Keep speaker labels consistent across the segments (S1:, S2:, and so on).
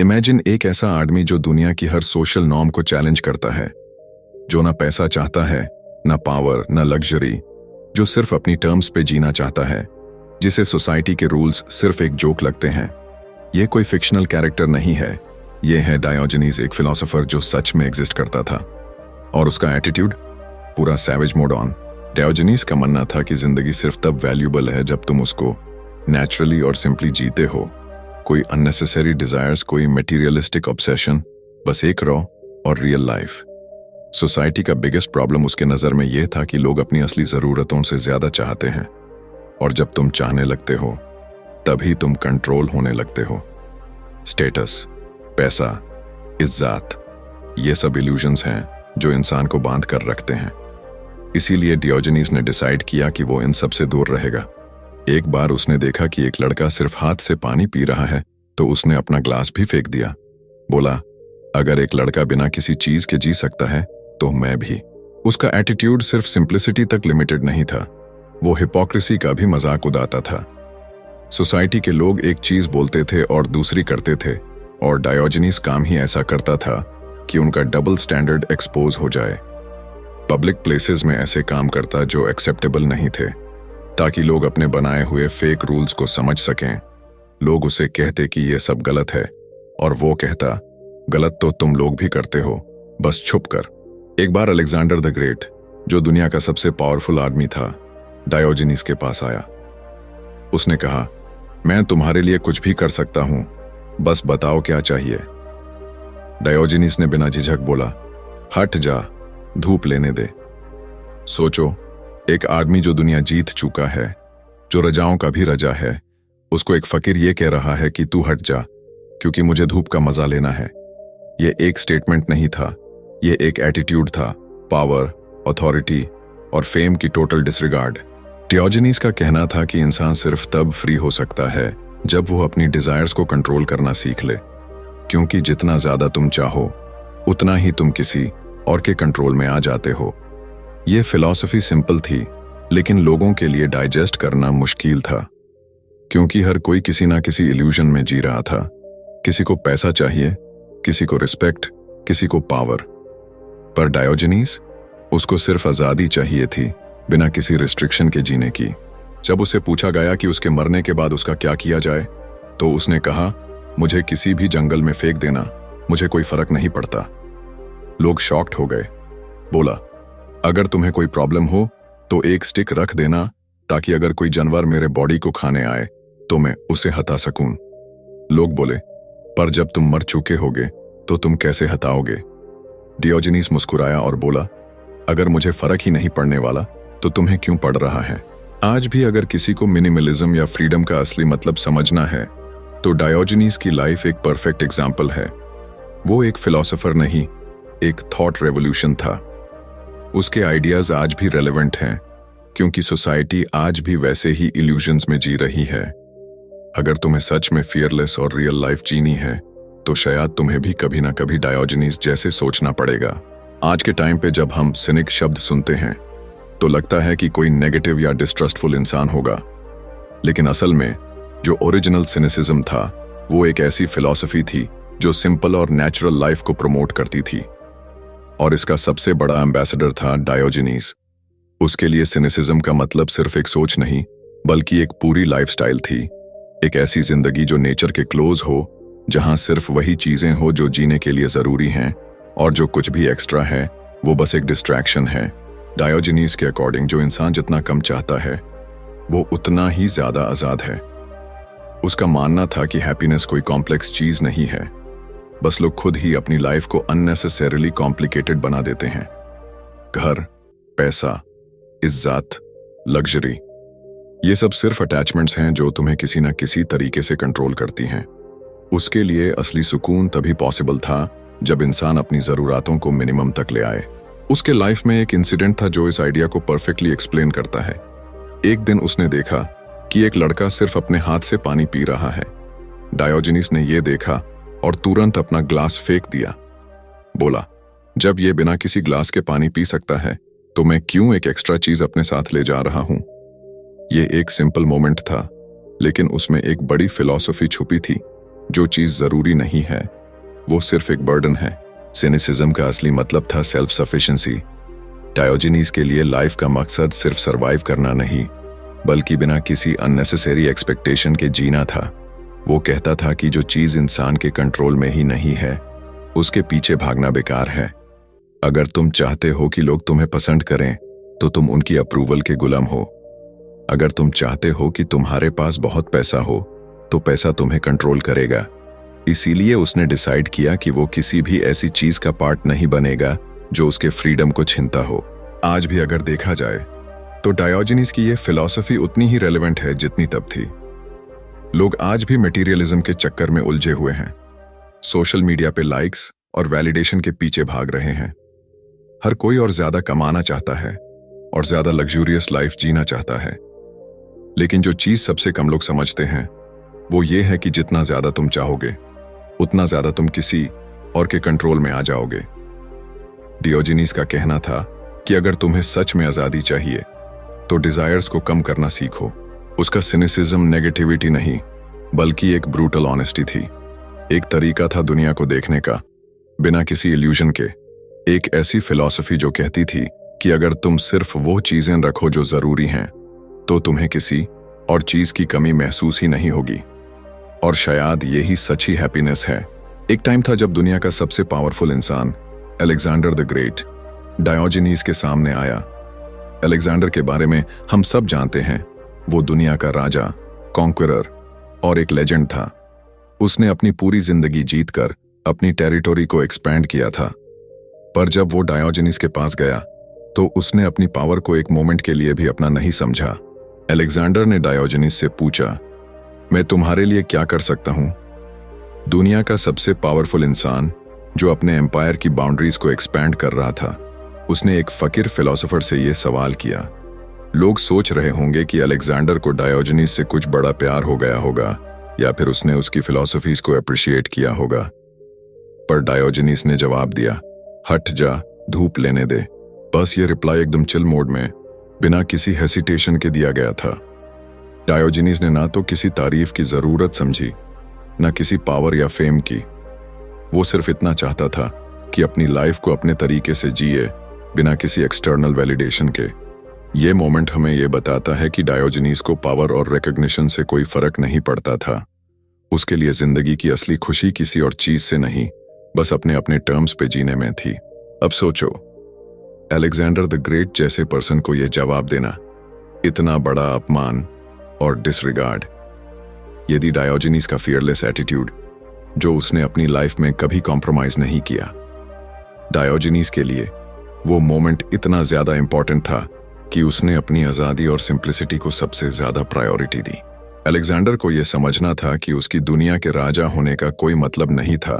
S1: Imagine एक ऐसा आदमी जो दुनिया की हर सोशल नॉर्म को चैलेंज करता है, जो ना पैसा चाहता है, ना पावर, ना लग्जरी, जो सिर्फ अपनी टर्म्स पे जीना चाहता है, जिसे सोसाइटी के रूल्स सिर्फ एक जोक लगते हैं। यह कोई फिक्शनल कैरेक्टर नहीं है, यह है डायोजनीज, एक फिलोसोफर जो सच में एग्जिस्ट करता था। और उसका एटीट्यूड पूरा सैवेज मोड ऑन। डायोजनीज का मानना था कि जिंदगी सिर्फ तब वैल्यूबल है जब तुम उसको नेचुरली और सिंपली जीते हो। कोई अननेसेसरी डिजायर्स, कोई मटेरियलिस्टिक ऑब्सेशन, बस एक रॉ और रियल लाइफ। सोसाइटी का बिगेस्ट प्रॉब्लम उसके नज़र में यह था कि लोग अपनी असली ज़रूरतों से ज़्यादा चाहते हैं, और जब तुम चाहने लगते हो तभी तुम कंट्रोल होने लगते हो। स्टेटस, पैसा, इज्जत, ये सब इल्यूजन्स हैं जो इंसान को बांध कर रखते हैं। इसीलिए डियोजेनीस ने डिसाइड किया कि वो इन सब से दूर रहेगा। एक बार उसने देखा कि एक लड़का सिर्फ हाथ से पानी पी रहा है, तो उसने अपना ग्लास भी फेंक दिया। बोला, अगर एक लड़का बिना किसी चीज के जी सकता है तो मैं भी। उसका एटीट्यूड सिर्फ सिंप्लिसिटी तक लिमिटेड नहीं था, वो हिपोक्रेसी का भी मजाक उड़ाता था। सोसाइटी के लोग एक चीज बोलते थे और दूसरी करते थे, और डायोजेनीस काम ही ऐसा करता था कि उनका डबल स्टैंडर्ड एक्सपोज हो जाए। पब्लिक प्लेसेस में ऐसे काम करता जो एक्सेप्टेबल नहीं थे, ताकि लोग अपने बनाए हुए फेक रूल्स को समझ सकें। लोग उसे कहते कि ये सब गलत है, और वो कहता, गलत तो तुम लोग भी करते हो, बस छुप कर। एक बार अलेक्जेंडर द ग्रेट, जो दुनिया का सबसे पावरफुल आदमी था, डायोजेनीस के पास आया। उसने कहा, मैं तुम्हारे लिए कुछ भी कर सकता हूं, बस बताओ क्या चाहिए। डायोजेनीस ने बिना झिझक बोला, हट जा, धूप लेने दे। सोचो, एक आदमी जो दुनिया जीत चुका है, जो रजाओं का भी रजा है, उसको एक फकीर ये कह रहा है कि तू हट जा, क्योंकि मुझे धूप का मजा लेना है। ये एक स्टेटमेंट नहीं था, ये एक एटीट्यूड था, पावर, अथॉरिटी और फेम की टोटल डिसरिगार्ड। डियोजेनीस का कहना था कि इंसान सिर्फ तब फ्री हो सकता है जब वो अपनी डिजायर्स को कंट्रोल करना सीख ले, क्योंकि जितना ज्यादा तुम चाहो उतना ही तुम किसी और के कंट्रोल में आ जाते हो। ये फिलॉसफी सिंपल थी, लेकिन लोगों के लिए डाइजेस्ट करना मुश्किल था, क्योंकि हर कोई किसी ना किसी इल्यूजन में जी रहा था। किसी को पैसा चाहिए, किसी को रिस्पेक्ट, किसी को पावर। पर डायोजेनीस, उसको सिर्फ आजादी चाहिए थी, बिना किसी रिस्ट्रिक्शन के जीने की। जब उसे पूछा गया कि उसके मरने के बाद उसका क्या किया जाए, तो उसने कहा, मुझे किसी भी जंगल में फेंक देना, मुझे कोई फर्क नहीं पड़ता। लोग शॉक्ड हो गए। बोला, अगर तुम्हें कोई प्रॉब्लम हो तो एक स्टिक रख देना, ताकि अगर कोई जानवर मेरे बॉडी को खाने आए तो मैं उसे हटा सकूं। लोग बोले, पर जब तुम मर चुके होगे तो तुम कैसे हटाओगे? डियोजेनीस मुस्कुराया और बोला, अगर मुझे फर्क ही नहीं पड़ने वाला तो तुम्हें क्यों पड़ रहा है? आज भी अगर किसी को मिनिमलिज्म या फ्रीडम का असली मतलब समझना है, तो डायोजेनीस की लाइफ एक परफेक्ट एग्जाम्पल है। वो एक फिलोसोफर नहीं, एक थॉट रेवोल्यूशन था। उसके आइडियाज आज भी रेलेवेंट हैं, क्योंकि सोसाइटी आज भी वैसे ही इल्यूजन्स में जी रही है। अगर तुम्हें सच में फियरलेस और रियल लाइफ जीनी है, तो शायद तुम्हें भी कभी ना कभी डायोजेनीस जैसे सोचना पड़ेगा। आज के टाइम पे जब हम सिनिक शब्द सुनते हैं, तो लगता है कि कोई नेगेटिव या डिस्ट्रस्टफुल इंसान होगा, लेकिन असल में जो ओरिजिनल सिनिसिज्म था, वो एक ऐसी फिलॉसफी थी जो सिंपल और नेचुरल लाइफ को प्रमोट करती थी। और इसका सबसे बड़ा एम्बेसडर था डायोजेनीस। उसके लिए सिनिसिज्म का मतलब सिर्फ एक सोच नहीं, बल्कि एक पूरी लाइफस्टाइल थी। एक ऐसी जिंदगी जो नेचर के क्लोज हो, जहां सिर्फ वही चीजें हो जो जीने के लिए जरूरी हैं, और जो कुछ भी एक्स्ट्रा है वो बस एक डिस्ट्रैक्शन है। डायोजेनीस के अकॉर्डिंग जो इंसान जितना कम चाहता है, वो उतना ही ज्यादा आजाद है। उसका मानना था कि हैप्पीनेस कोई कॉम्प्लेक्स चीज नहीं है, बस लोग खुद ही अपनी लाइफ को अननेसेसरीली कॉम्प्लिकेटेड बना देते हैं। घर, पैसा, इज्जत, लग्जरी, ये सब सिर्फ अटैचमेंट्स हैं जो तुम्हें किसी न किसी तरीके से कंट्रोल करती हैं। उसके लिए असली सुकून तभी पॉसिबल था जब इंसान अपनी जरूरतों को मिनिमम तक ले आए। उसके लाइफ में एक इंसिडेंट था जो इस आइडिया को परफेक्टली एक्सप्लेन करता है। एक दिन उसने देखा कि एक लड़का सिर्फ अपने हाथ से पानी पी रहा है। डायोजेनीस ने यह देखा और तुरंत अपना ग्लास फेंक दिया। बोला, जब ये बिना किसी ग्लास के पानी पी सकता है, तो मैं क्यों एक एक्स्ट्रा चीज अपने साथ ले जा रहा हूं? ये एक सिंपल मोमेंट था, लेकिन उसमें एक बड़ी फिलॉसफी छुपी थी। जो चीज जरूरी नहीं है वो सिर्फ एक बर्डन है। सिनिसिज्म का असली मतलब था सेल्फ सफिशिएंसी। डायोजेनीज के लिए लाइफ का मकसद सिर्फ सरवाइव करना नहीं, बल्कि बिना किसी अननेसेसरी एक्सपेक्टेशन के जीना था। वो कहता था कि जो चीज इंसान के कंट्रोल में ही नहीं है उसके पीछे भागना बेकार है। अगर तुम चाहते हो कि लोग तुम्हें पसंद करें तो तुम उनकी अप्रूवल के गुलाम हो। अगर तुम चाहते हो कि तुम्हारे पास बहुत पैसा हो तो पैसा तुम्हें कंट्रोल करेगा। इसीलिए उसने डिसाइड किया कि वो किसी भी ऐसी चीज का पार्ट नहीं बनेगा जो उसके फ्रीडम को छीनता हो। आज भी अगर देखा जाए तो डायोजेनीज की ये फिलॉसफी उतनी ही रेलेवेंट है जितनी तब थी। लोग आज भी मटेरियलिज्म के चक्कर में उलझे हुए हैं, सोशल मीडिया पे लाइक्स और वैलिडेशन के पीछे भाग रहे हैं। हर कोई और ज्यादा कमाना चाहता है और ज्यादा लग्जूरियस लाइफ जीना चाहता है। लेकिन जो चीज सबसे कम लोग समझते हैं वो ये है कि जितना ज्यादा तुम चाहोगे उतना ज्यादा तुम किसी और के कंट्रोल में आ जाओगे। डियोजेनीज का कहना था कि अगर तुम्हें सच में आजादी चाहिए तो डिजायर्स को कम करना सीखो। उसका सिनिसिज्म नेगेटिविटी नहीं बल्कि एक ब्रूटल ऑनेस्टी थी। एक तरीका था दुनिया को देखने का बिना किसी इल्यूजन के। एक ऐसी फिलॉसफी जो कहती थी कि अगर तुम सिर्फ वो चीजें रखो जो जरूरी हैं तो तुम्हें किसी और चीज की कमी महसूस ही नहीं होगी। और शायद यही सच्ची हैप्पीनेस है। एक टाइम था जब दुनिया का सबसे पावरफुल इंसान अलेक्जेंडर द ग्रेट डायोजेनीज के सामने आया। अलेक्जेंडर के बारे में हम सब जानते हैं, वो दुनिया का राजा, कॉन्क्वरर और एक लेजेंड था। उसने अपनी पूरी जिंदगी जीतकर अपनी टेरिटोरी को एक्सपैंड किया था। पर जब वो डायोजेनीज के पास गया तो उसने अपनी पावर को एक मोमेंट के लिए भी अपना नहीं समझा। अलेक्जेंडर ने डायोजेनीज से पूछा, मैं तुम्हारे लिए क्या कर सकता हूं? दुनिया का सबसे पावरफुल इंसान जो अपने एम्पायर की बाउंड्रीज को एक्सपैंड कर रहा था, उसने एक फकीर फिलोसोफर से यह सवाल किया। लोग सोच रहे होंगे कि अलेक्जेंडर को डायोजेनीज से कुछ बड़ा प्यार हो गया होगा या फिर उसने उसकी फिलॉसफीज को अप्रिशिएट किया होगा। पर डायोजेनीज ने जवाब दिया, हट जा, धूप लेने दे। बस ये रिप्लाई एकदम चिल मोड में बिना किसी हेसिटेशन के दिया गया था। डायोजेनीज ने ना तो किसी तारीफ की जरूरत समझी ना किसी पावर या फेम की। वो सिर्फ इतना चाहता था कि अपनी लाइफ को अपने तरीके से जिए बिना किसी एक्सटर्नल वैलिडेशन के। ये मोमेंट हमें ये बताता है कि डायोजेनीज को पावर और रिकॉग्निशन से कोई फर्क नहीं पड़ता था। उसके लिए जिंदगी की असली खुशी किसी और चीज से नहीं, बस अपने अपने टर्म्स पे जीने में थी। अब सोचो, अलेक्जेंडर द ग्रेट जैसे पर्सन को यह जवाब देना, इतना बड़ा अपमान और डिसरिगार्ड। यदि डायोजेनीज का फियरलेस एटीट्यूड जो उसने अपनी लाइफ में कभी कॉम्प्रोमाइज नहीं किया। डायोजेनीज के लिए वो मोमेंट इतना ज्यादा इंपॉर्टेंट था कि उसने अपनी आजादी और सिंप्लिसिटी को सबसे ज्यादा प्रायोरिटी दी। अलेक्जेंडर को यह समझना था कि उसकी दुनिया के राजा होने का कोई मतलब नहीं था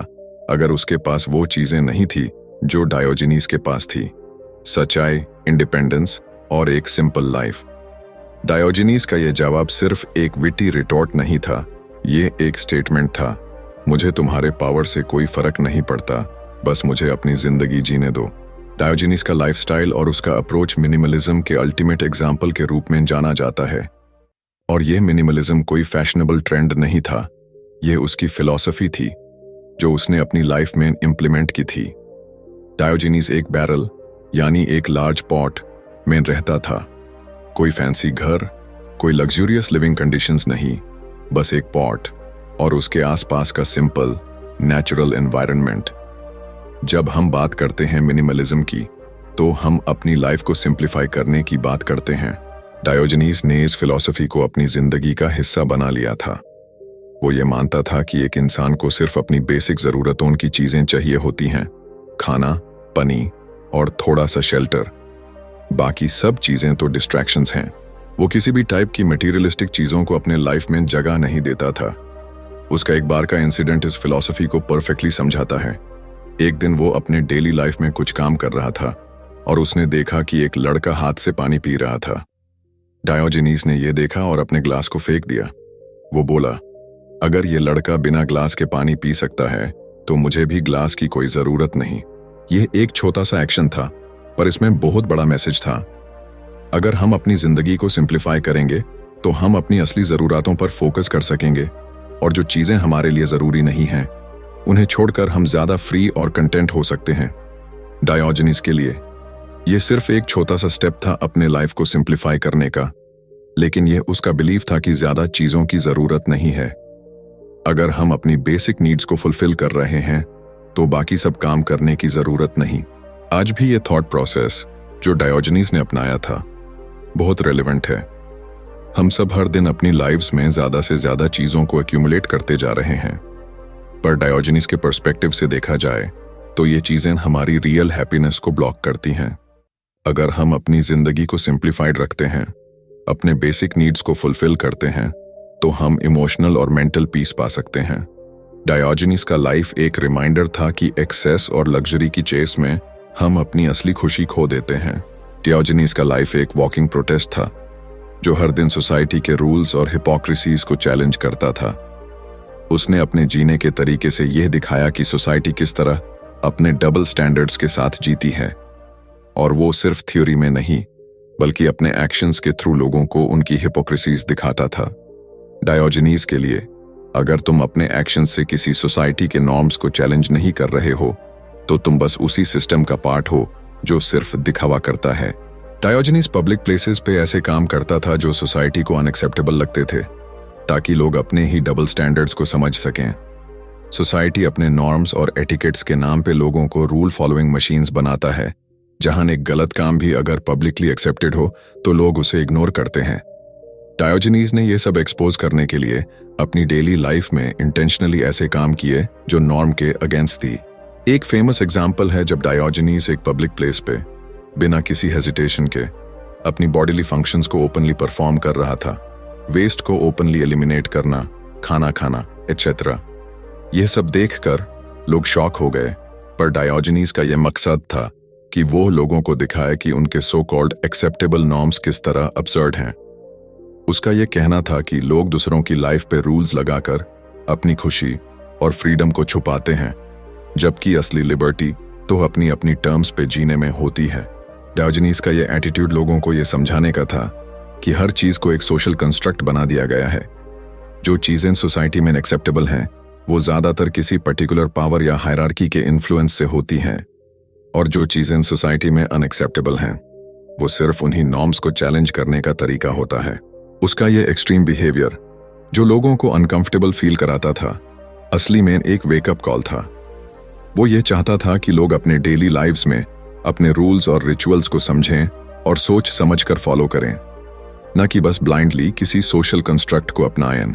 S1: अगर उसके पास वो चीजें नहीं थी जो डायोजेनीज के पास थी, सच्चाई, इंडिपेंडेंस और एक सिंपल लाइफ। डायोजेनीज का यह जवाब सिर्फ एक विटी रिटॉर्ट नहीं था, ये एक स्टेटमेंट था, मुझे तुम्हारे पावर से कोई फर्क नहीं पड़ता, बस मुझे अपनी जिंदगी जीने दो। डायोजेनीज का लाइफस्टाइल और उसका अप्रोच मिनिमलिज्म के अल्टीमेट एग्जाम्पल के रूप में जाना जाता है। और यह मिनिमलिज्म कोई फैशनेबल ट्रेंड नहीं था, यह उसकी फिलॉसफी थी जो उसने अपनी लाइफ में इंप्लीमेंट की थी। डायोजेनीज एक बैरल यानी एक लार्ज पॉट में रहता था। कोई फैंसी घर, कोई लग्जूरियस लिविंग कंडीशंस नहीं, बस एक पॉट और उसके आसपास का सिंपल नेचुरल एनवायरनमेंट। जब हम बात करते हैं मिनिमलिज्म की तो हम अपनी लाइफ को सिंप्लीफाई करने की बात करते हैं। डायोजेनीज ने इस फिलॉसफी को अपनी जिंदगी का हिस्सा बना लिया था। वो ये मानता था कि एक इंसान को सिर्फ अपनी बेसिक जरूरतों की चीजें चाहिए होती हैं, खाना, पानी और थोड़ा सा शेल्टर। बाकी सब चीजें तो डिस्ट्रैक्शंस हैं। वो किसी भी टाइप की मटेरियलिस्टिक चीजों को अपने लाइफ में जगह नहीं देता था। उसका एक बार का इंसिडेंट इस फिलॉसफी को परफेक्टली समझाता है। एक दिन वो अपने डेली लाइफ में कुछ काम कर रहा था और उसने देखा कि एक लड़का हाथ से पानी पी रहा था। डायोजेनीज ने यह देखा और अपने ग्लास को फेंक दिया। वो बोला, अगर ये लड़का बिना ग्लास के पानी पी सकता है तो मुझे भी ग्लास की कोई जरूरत नहीं। यह एक छोटा सा एक्शन था पर इसमें बहुत बड़ा मैसेज था। अगर हम अपनी जिंदगी को सिंप्लीफाई करेंगे तो हम अपनी असली जरूरतों पर फोकस कर सकेंगे और जो चीजें हमारे लिए जरूरी नहीं हैं उन्हें छोड़कर हम ज्यादा फ्री और कंटेंट हो सकते हैं। डायोजनीस के लिए यह सिर्फ एक छोटा सा स्टेप था अपने लाइफ को सिंप्लीफाई करने का, लेकिन यह उसका बिलीफ था कि ज्यादा चीजों की जरूरत नहीं है। अगर हम अपनी बेसिक नीड्स को फुलफिल कर रहे हैं तो बाकी सब काम करने की जरूरत नहीं। आज भी यह थॉट प्रोसेस जो डायोजनीस ने अपनाया था बहुत रेलेवेंट है। हम सब हर दिन अपनी लाइव्स में ज्यादा से ज्यादा चीजों को एक्यूमुलेट करते जा रहे हैं, पर डायोजनीस के पर्सपेक्टिव से देखा जाए तो ये चीजें हमारी रियल हैप्पीनेस को ब्लॉक करती हैं। अगर हम अपनी जिंदगी को सिंप्लीफाइड रखते हैं, अपने बेसिक नीड्स को फुलफिल करते हैं, तो हम इमोशनल और मेंटल पीस पा सकते हैं। डायोजनीस का लाइफ एक रिमाइंडर था कि एक्सेस और लग्जरी की चेस में हम अपनी असली खुशी खो देते हैं। डायोजनीस का लाइफ एक वॉकिंग प्रोटेस्ट था जो हर दिन सोसाइटी के रूल्स और हिपोक्रेसीज को चैलेंज करता था। उसने अपने जीने के तरीके से यह दिखाया कि सोसाइटी किस तरह अपने डबल स्टैंडर्ड्स के साथ जीती है, और वो सिर्फ थ्योरी में नहीं बल्कि अपने एक्शंस के थ्रू लोगों को उनकी हिपोक्रेसीज दिखाता था। डायोजनीस के लिए अगर तुम अपने एक्शंस से किसी सोसाइटी के नॉर्म्स को चैलेंज नहीं कर रहे हो तो तुम बस उसी सिस्टम का पार्ट हो जो सिर्फ दिखावा करता है। डायोजनीस पब्लिक प्लेसेस पे ऐसे काम करता था जो सोसाइटी को अनएक्सेप्टेबल लगते थे, ताकि लोग अपने ही डबल स्टैंडर्ड्स को समझ सकें। सोसाइटी अपने नॉर्म्स और एटिकेट्स के नाम पे लोगों को रूल फॉलोइंग मशीन्स बनाता है, जहां एक गलत काम भी अगर पब्लिकली एक्सेप्टेड हो तो लोग उसे इग्नोर करते हैं। डायोजनीस ने यह सब एक्सपोज करने के लिए अपनी डेली लाइफ में इंटेंशनली ऐसे काम किए जो नॉर्म के अगेंस्ट थी। एक फेमस एग्जाम्पल है जब डायोजनीस एक पब्लिक प्लेस पे बिना किसी हेजिटेशन के अपनी बॉडीली फंक्शंस को ओपनली परफॉर्म कर रहा था। वेस्ट को ओपनली एलिमिनेट करना, खाना खाना एटसेट्रा। यह सब देखकर लोग शॉक हो गए, पर डायोजनीस का यह मकसद था कि वो लोगों को दिखाए कि उनके सो कॉल्ड एक्सेप्टेबल नॉर्म्स किस तरह अब्सर्ड हैं। उसका यह कहना था कि लोग दूसरों की लाइफ पे रूल्स लगाकर अपनी खुशी और फ्रीडम को छुपाते हैं, जबकि असली लिबर्टी तो अपनी अपनी टर्म्स पे जीने में होती है। डायोजनीस का यह एटीट्यूड लोगों को यह समझाने का था कि हर चीज को एक सोशल कंस्ट्रक्ट बना दिया गया है। जो चीजें सोसाइटी में एक्सेप्टेबल हैं वो ज्यादातर किसी पर्टिकुलर पावर या हायरार्की के इन्फ्लुएंस से होती हैं, और जो चीजें सोसाइटी में अनएक्सेप्टेबल हैं वो सिर्फ उन्हीं नॉर्म्स को चैलेंज करने का तरीका होता है। उसका यह एक्सट्रीम बिहेवियर जो लोगों को अनकंफर्टेबल फील कराता था, असली में एक वेकअप कॉल था। वो ये चाहता था कि लोग अपने डेली लाइव्स में अपने रूल्स और रिचुअल्स को समझें और सोच समझकर फॉलो करें, न कि बस ब्लाइंडली किसी सोशल कंस्ट्रक्ट को अपनाएं।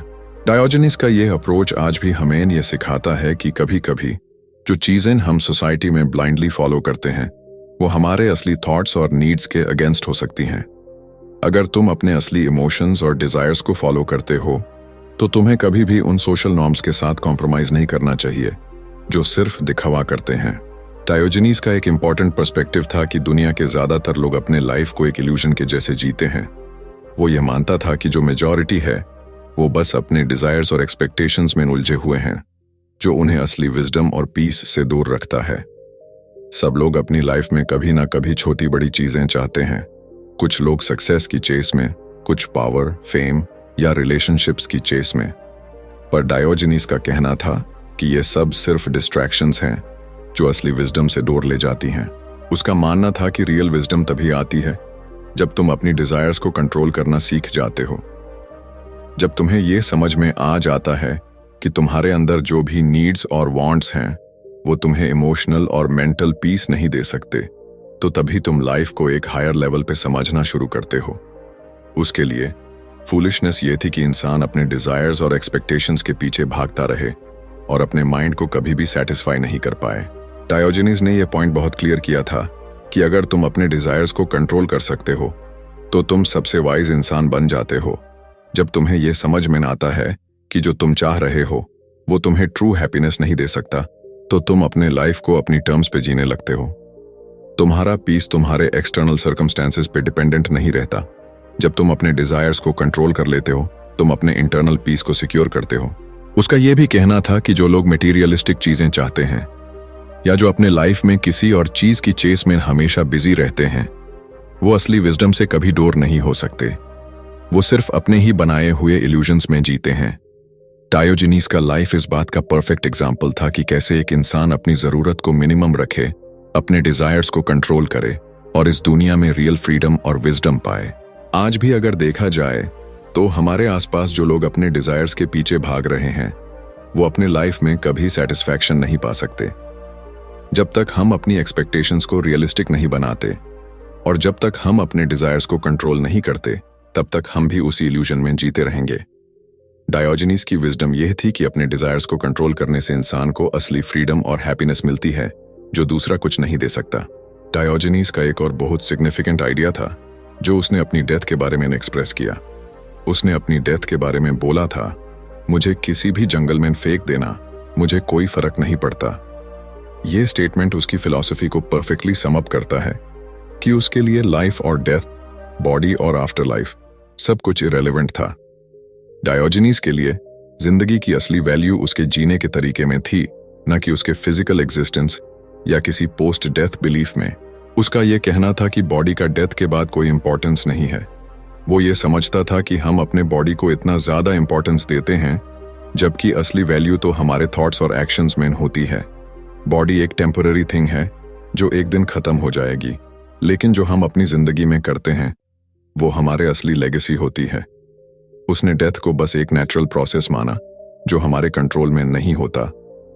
S1: डायोजनीस का यह अप्रोच आज भी हमें यह सिखाता है कि कभी कभी जो चीजें हम सोसाइटी में ब्लाइंडली फॉलो करते हैं वो हमारे असली थॉट्स और नीड्स के अगेंस्ट हो सकती हैं। अगर तुम अपने असली इमोशंस और डिजायर्स को फॉलो करते हो तो तुम्हें कभी भी उन सोशल नॉर्म्स के साथ कॉम्प्रोमाइज नहीं करना चाहिए जो सिर्फ दिखावा करते हैं। डायोजनीस का एक इंपॉर्टेंट पर्सपेक्टिव था कि दुनिया के ज्यादातर लोग अपने लाइफ को एक इल्यूजन के जैसे जीते हैं। वो ये मानता था कि जो मेजॉरिटी है वो बस अपने डिजायर्स और एक्सपेक्टेशंस में उलझे हुए हैं, जो उन्हें असली विजडम और पीस से दूर रखता है। सब लोग अपनी लाइफ में कभी ना कभी छोटी बड़ी चीजें चाहते हैं। कुछ लोग सक्सेस की चेस में, कुछ पावर, फेम या रिलेशनशिप्स की चेस में। पर डायोजनीस का कहना था कि ये सब सिर्फ डिस्ट्रैक्शंस हैं जो असली विजडम से दूर ले जाती हैं। उसका मानना था कि रियल विजडम तभी आती है जब तुम अपनी डिजायर्स को कंट्रोल करना सीख जाते हो। जब तुम्हें यह समझ में आ जाता है कि तुम्हारे अंदर जो भी नीड्स और वांट्स हैं वो तुम्हें इमोशनल और मेंटल पीस नहीं दे सकते, तो तभी तुम लाइफ को एक हायर लेवल पे समझना शुरू करते हो। उसके लिए फूलिशनेस ये थी कि इंसान अपने डिजायर्स और एक्सपेक्टेशंस के पीछे भागता रहे और अपने माइंड को कभी भी सेटिस्फाई नहीं कर पाए। डायोजनीस ने यह पॉइंट बहुत क्लियर किया था कि अगर तुम अपने डिजायर्स को कंट्रोल कर सकते हो तो तुम सबसे वाइज इंसान बन जाते हो। जब तुम्हें यह समझ में आता है कि जो तुम चाह रहे हो वो तुम्हें ट्रू हैप्पीनेस नहीं दे सकता, तो तुम अपने लाइफ को अपनी टर्म्स पे जीने लगते हो। तुम्हारा पीस तुम्हारे एक्सटर्नल सर्कमस्टेंसेस पे डिपेंडेंट नहीं रहता। जब तुम अपने डिजायर्स को कंट्रोल कर लेते हो तुम अपने इंटरनल पीस को सिक्योर करते हो। उसका यह भी कहना था कि जो लोग मटेरियलिस्टिक चीजें चाहते हैं या जो अपने लाइफ में किसी और चीज की चेस में हमेशा बिजी रहते हैं वो असली विजडम से कभी दूर नहीं हो सकते। वो सिर्फ अपने ही बनाए हुए इल्यूजन्स में जीते हैं। डायोजनीस का लाइफ इस बात का परफेक्ट एग्जाम्पल था कि कैसे एक इंसान अपनी जरूरत को मिनिमम रखे, अपने डिजायर्स को कंट्रोल करे और इस दुनिया में रियल फ्रीडम और विजडम पाए। आज भी अगर देखा जाए तो हमारे आसपास जो लोग अपने डिजायर्स के पीछे भाग रहे हैं वो अपने लाइफ में कभी सेटिस्फैक्शन नहीं पा सकते। जब तक हम अपनी एक्सपेक्टेशंस को रियलिस्टिक नहीं बनाते और जब तक हम अपने डिजायर्स को कंट्रोल नहीं करते तब तक हम भी उसी इल्यूजन में जीते रहेंगे। डायोजनीस की विजडम यह थी कि अपने डिजायर्स को कंट्रोल करने से इंसान को असली फ्रीडम और हैप्पीनेस मिलती है जो दूसरा कुछ नहीं दे सकता। डायोजनीस का एक और बहुत सिग्निफिकेंट आइडिया था जो उसने अपनी डेथ के बारे में एक्सप्रेस किया। उसने अपनी डेथ के बारे में बोला था, मुझे किसी भी जंगल में फेंक देना, मुझे कोई फर्क नहीं पड़ता। यह स्टेटमेंट उसकी फिलॉसफी को परफेक्टली सम अप करता है कि उसके लिए लाइफ और डेथ, बॉडी और आफ्टर लाइफ सब कुछ इरेलेवेंट था। डायोजनीस के लिए जिंदगी की असली वैल्यू उसके जीने के तरीके में थी, न कि उसके फिजिकल एग्जिस्टेंस या किसी पोस्ट डेथ बिलीफ में। उसका यह कहना था कि बॉडी का डेथ के बाद कोई इंपॉर्टेंस नहीं है। वो ये समझता था कि हम अपने बॉडी को इतना ज्यादा इंपॉर्टेंस देते हैं जबकि असली वैल्यू तो हमारे थॉट्स और एक्शंस में होती है। बॉडी एक टेम्पररी थिंग है जो एक दिन खत्म हो जाएगी, लेकिन जो हम अपनी जिंदगी में करते हैं वो हमारे असली लेगेसी होती है। उसने डेथ को बस एक नेचुरल प्रोसेस माना जो हमारे कंट्रोल में नहीं होता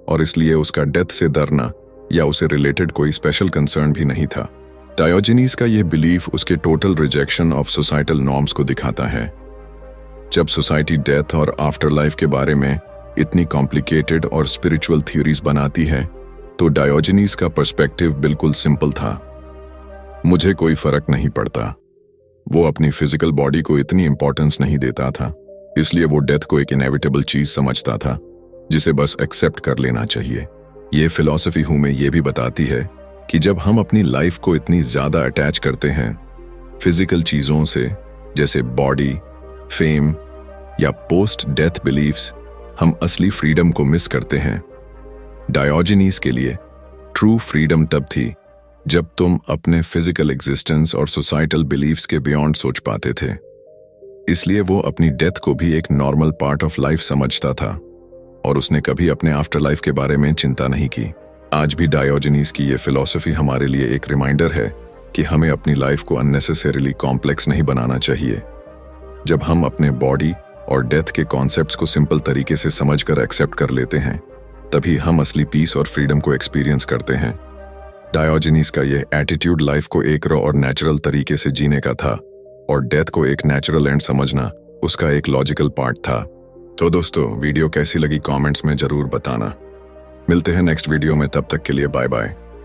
S1: और इसलिए उसका डेथ से डरना या उसे रिलेटेड कोई स्पेशल कंसर्न भी नहीं था। डायोजनीस का यह बिलीफ उसके total rejection of societal norms को दिखाता है। जब सोसाइटी डेथ और आफ्टर लाइफ के बारे में इतनी कॉम्प्लिकेटेड और स्पिरिचुअल थ्योरीज बनाती है तो डायोजनीस का पर्सपेक्टिव बिल्कुल सिंपल था, मुझे कोई फर्क नहीं पड़ता। वो अपनी फिजिकल बॉडी को इतनी इंपॉर्टेंस नहीं देता था, इसलिए वो डेथ को एक इनएविटेबल चीज समझता था जिसे बस एक्सेप्ट कर लेना चाहिए। ये फिलॉसफी हमें ये भी बताती है कि जब हम अपनी लाइफ को इतनी ज्यादा अटैच करते हैं फिजिकल चीजों से जैसे बॉडी, फेम या पोस्ट डेथ बिलीफ्स, हम असली फ्रीडम को मिस करते हैं। डायोजनीस के लिए ट्रू फ्रीडम तब थी जब तुम अपने फिजिकल एग्जिस्टेंस और सोसाइटल बिलीफ्स के बियॉन्ड सोच पाते थे। इसलिए वो अपनी डेथ को भी एक नॉर्मल पार्ट ऑफ लाइफ समझता था और उसने कभी अपने आफ्टर लाइफ के बारे में चिंता नहीं की। आज भी डायोजनीस की ये फिलॉसफी हमारे लिए एक रिमाइंडर है कि हमें अपनी लाइफ को अननेसेसरीली कॉम्प्लेक्स नहीं बनाना चाहिए। जब हम अपने बॉडी और डेथ के कॉन्सेप्ट्स को सिंपल तरीके से समझकर एक्सेप्ट कर लेते हैं तभी हम असली पीस और फ्रीडम को एक्सपीरियंस करते हैं। डायोजनीस का यह एटीट्यूड लाइफ को एक रॉ और नेचुरल तरीके से जीने का था और डेथ को एक नेचुरल एंड समझना उसका एक लॉजिकल पार्ट था। तो दोस्तों, वीडियो कैसी लगी कमेंट्स में जरूर बताना। मिलते हैं नेक्स्ट वीडियो में, तब तक के लिए बाय बाय।